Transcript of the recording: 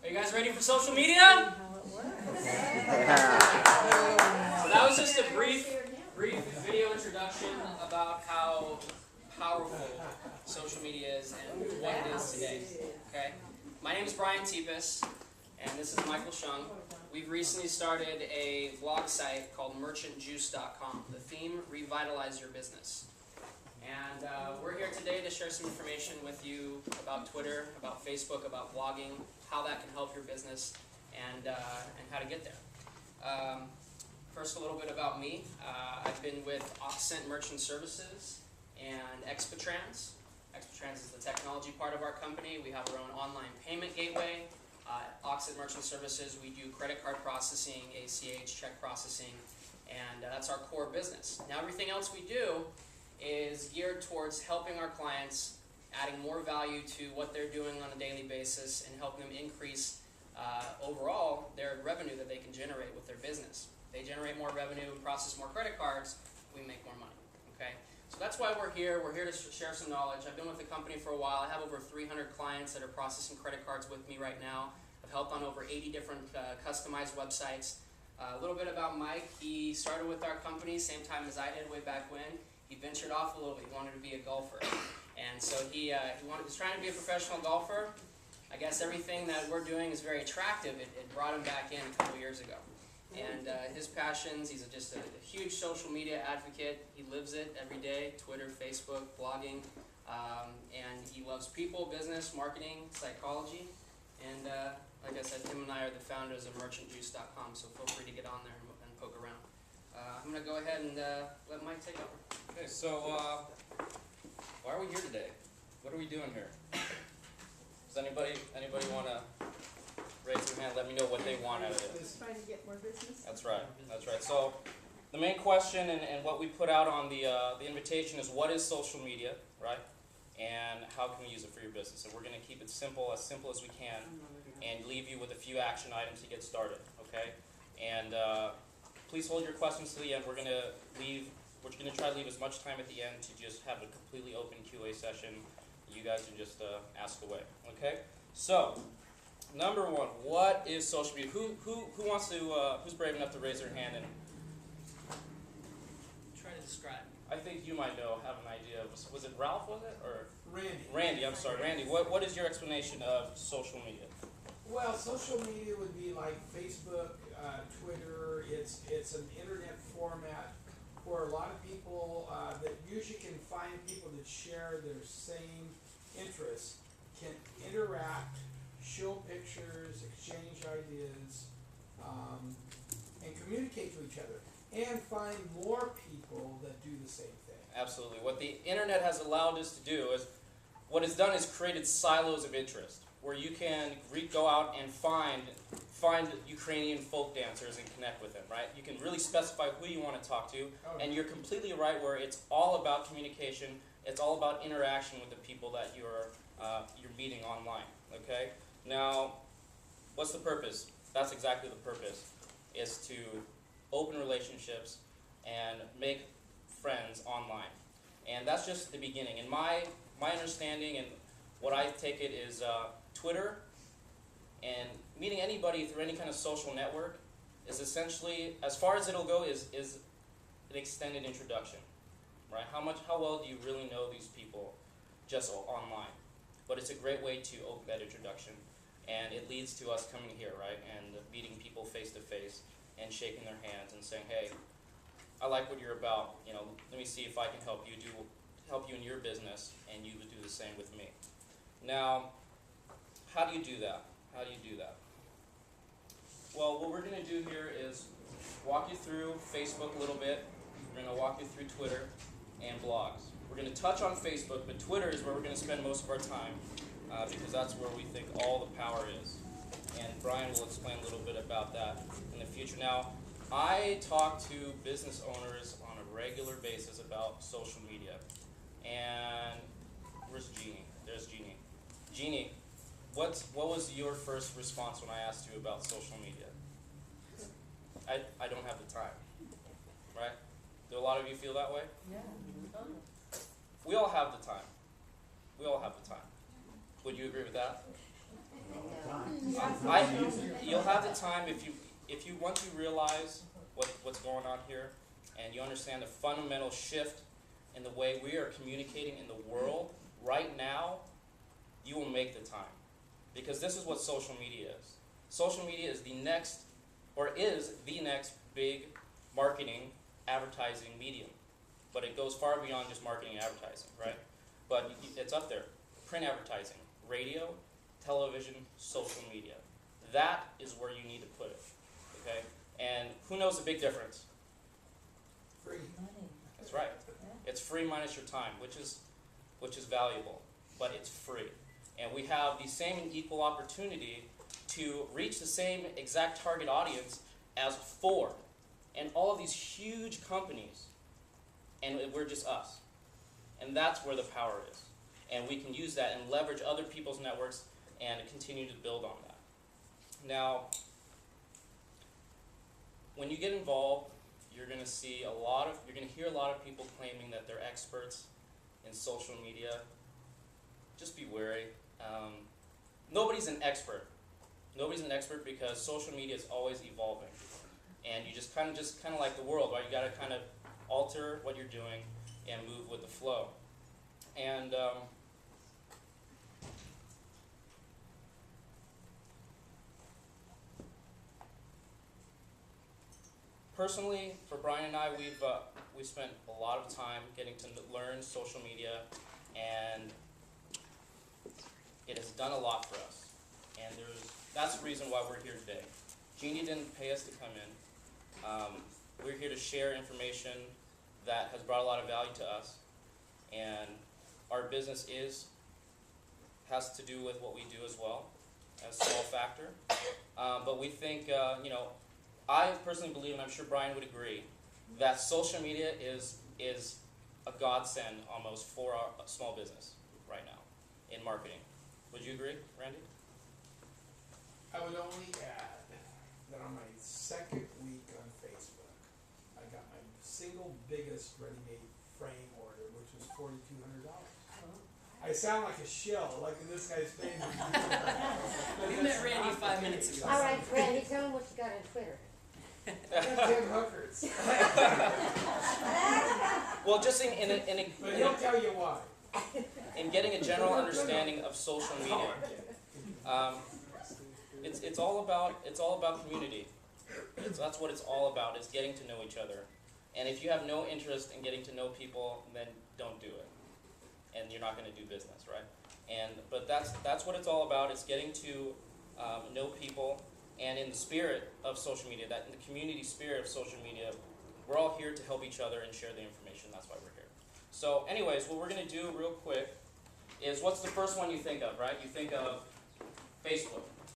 Are you guys ready for social media? So that was just a brief video introduction about how powerful social media is and what it is today. Okay, my name is Brian Tepes, and this is Michael Shung. We've recently started a blog site called merchantjuice.com. The theme: revitalize your business. And we're here today to share some information with you about Twitter, about Facebook, about blogging, how that can help your business, and how to get there. First, a little bit about me. I've been with Oxcent Merchant Services and Expatrans. Expatrans is the technology part of our company. We have our own online payment gateway. Oxcent Merchant Services, we do credit card processing, ACH, check processing, and that's our core business. Now, everything else we do is geared towards helping our clients, adding more value to what they're doing on a daily basis, and helping them increase overall their revenue that they can generate with their business. They generate more revenue and process more credit cards, we make more money. Okay, so that's why we're here. We're here to share some knowledge. I've been with the company for a while. I have over 300 clients that are processing credit cards with me right now. I've helped on over 80 different customized websites. A little bit about Mike. He started with our company same time as I did way back when. He ventured off a little bit. He wanted to be a golfer. And so he was trying to be a professional golfer. I guess everything that we're doing is very attractive. It brought him back in a couple years ago. And his passions, he's just a huge social media advocate. He lives it every day: Twitter, Facebook, blogging. And he loves people, business, marketing, psychology. And like I said, him and I are the founders of merchantjuice.com, so feel free to get on there and poke around. I'm going to go ahead and let Mike take over. Okay, so why are we here today? What are we doing here? Does anybody want to raise their hand? Let me know what they want out of it. Trying to get more business. That's right. That's right. So the main question and what we put out on the invitation is, what is social media, right? And how can we use it for your business? And we're going to keep it simple as we can, and leave you with a few action items to get started. Okay? And please hold your questions to the end. We're going to try to leave as much time at the end to just have a completely open QA session. You guys can just ask away. Okay? So, number one, what is social media? Who wants to? Who's brave enough to raise their hand and Try to describe. I think you might have an idea. Was it Ralph? Was it or Randy. Randy? I'm sorry, Randy. What is your explanation of social media? Well, social media would be like Facebook, Twitter. It's an internet format where a lot of people that usually can find people that share their same interests can interact, show pictures, exchange ideas, and communicate to each other, and find more people that do the same thing. Absolutely. What the internet has allowed us to do is, what it's done is created silos of interest, where you can go out and find Ukrainian folk dancers and connect with them, right? You can really specify who you want to talk to, and you're completely right where it's all about communication. It's all about interaction with the people that you're meeting online, okay? Now, what's the purpose? That's exactly the purpose, is to open relationships and make friends online. And that's just the beginning. And my understanding and what I take it is Twitter and meeting anybody through any kind of social network is essentially, as far as it'll go, is an extended introduction, right? How well do you really know these people just online? But it's a great way to open that introduction, and it leads to us coming here, right, and meeting people face to face and shaking their hands and saying, hey, I like what you're about. You know, let me see if I can help you in your business, and you would do the same with me. Now, how do you do that? How do you do that? Well, what we're going to do here is walk you through Facebook a little bit. We're going to walk you through Twitter and blogs. We're going to touch on Facebook, but Twitter is where we're going to spend most of our time because that's where we think all the power is. And Brian will explain a little bit about that in the future. Now, I talk to business owners on a regular basis about social media. And where's Jeannie? There's Jeannie. Jeannie, what was your first response when I asked you about social media? I don't have the time, right? Do a lot of you feel that way? Yeah. We all have the time. We all have the time. Would you agree with that? Yeah. You'll have the time if you once you realize what's going on here, and you understand the fundamental shift in the way we are communicating in the world right now, you will make the time. Because this is what social media is. Social media is the next big marketing, advertising medium. But it goes far beyond just marketing and advertising, right? But it's up there. Print advertising, radio, television, social media. That is where you need to put it, okay? And who knows the big difference? Free. That's right. It's free minus your time, which is valuable, but it's free. And we have the same and equal opportunity to reach the same exact target audience as Ford and all of these huge companies, and we're just us. And that's where the power is. And we can use that and leverage other people's networks and continue to build on that. Now, when you get involved, you're going to hear a lot of people claiming that they're experts in social media. Just be wary. Nobody's an expert. Nobody's an expert because social media is always evolving, and you just kind of like the world, right? You got to kind of alter what you're doing and move with the flow. And personally, for Brian and I, we've spent a lot of time getting to learn social media, and it has done a lot for us. And that's the reason why we're here today. Jeannie didn't pay us to come in. We're here to share information that has brought a lot of value to us, and our business has to do with what we do as well, as a small factor. But we think, I personally believe, and I'm sure Brian would agree, that social media is a godsend almost for our small business right now in marketing. Would you agree, Randy? I would only add that on my second week on Facebook, I got my single biggest ready-made frame order, which was $4,200. I sound like a shill, like in this guy's face. We met Randy 5 minutes ago. All right, Randy, tell them what you got on Twitter. Tim Hookers. Well, just But he'll tell you why. in getting a general understanding of social media, it's all about community. So that's what it's all about, is getting to know each other. And if you have no interest in getting to know people, then don't do it, and you're not going to do business, right? But that's what it's all about. It's getting to know people, and in the spirit of social media, that in the community spirit of social media, we're all here to help each other and share the information. That's why we're here. So, anyways, what we're going to do real quick is, what's the first one you think of, right? You think of Facebook.